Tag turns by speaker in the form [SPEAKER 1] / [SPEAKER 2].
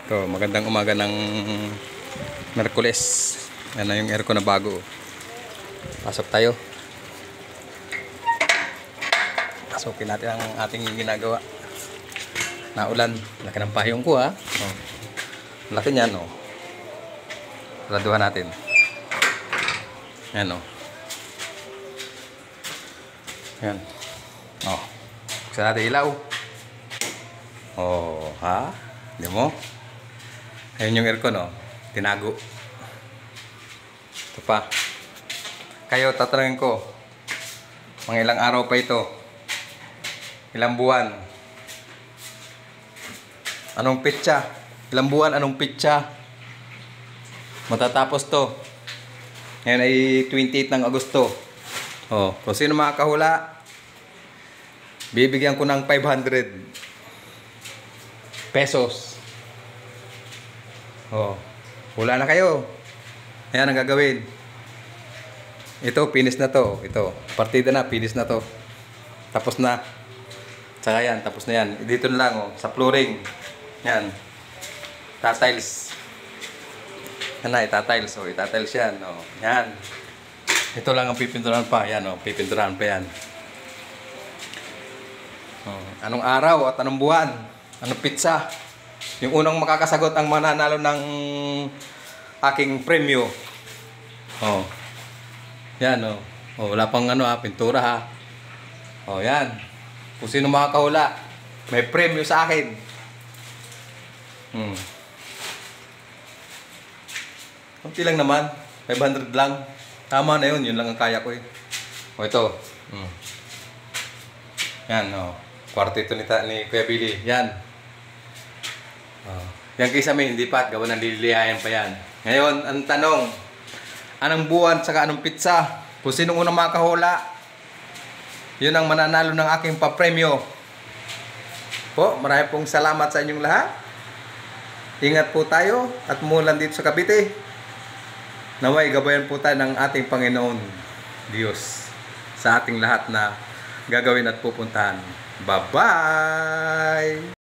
[SPEAKER 1] Ito, magandang umaga ng Merkules. Yan na yung aircon na bago. Pasok tayo. Pasukin natin ang ating ginagawa. Naulan. Laki ng payong ko, ha. Oh. Laki niyan, oh. Raduhan natin. Yan, oh. Yan. Oh. Buksan natin ilaw. Oh, ha? Hindi mo? Ayun yung aircon, oh. Tinago. Ito pa. Kayo, tatanungin ko. Mga ilang araw pa ito? Ilang buwan? Anong petsa? Ilang buwan, anong petsa? Matatapos to. Ngayon ay 28 ng Agosto. Oh, kung sino makakahula, bibigyan ko ng 500 pesos. Oh, hula na kayo. Ayan ang gagawin. Ito, finish na to. Ito, partida na, finish na to. Tapos na. Tsaka yan, tapos na yan. Dito na lang, oh, sa flooring. Yan. Tatiles. Yan na, itatiles. Oh, itatiles yan. Oh, yan. Ito lang ang pipinturahan pa. Yan, oh, pipinturahan pa yan. Oh, anong araw at anong buwan? Anong pizza? Yung unang makakasagot ang mananalo ng aking premyo. Oh. Yan, oh. Oh, wala pang ano, ha, pintura, ha. Oh, yan. Kung sino makakahula, may premyo sa akin. Kunti lang naman. 500 lang. Tama na yun. Yun lang ang kaya ko, eh. Oh, ito. Yan, oh. Kwartito ni Kuya Billy. Yan. Oh. Yan kaysa may hindi pa at gawa ng lilihayan pa yan. Ngayon, ang tanong, anong buwan saka anong pizza? Kung sinong unang makahula, yun ang mananalo ng aking papremyo. Po, marami pong salamat sa inyong lahat. Ingat po tayo at mulan dito sa Cavite. Naway gabayan po tayo ng ating Panginoon Diyos sa ating lahat na gagawin at pupuntahan. Bye-bye!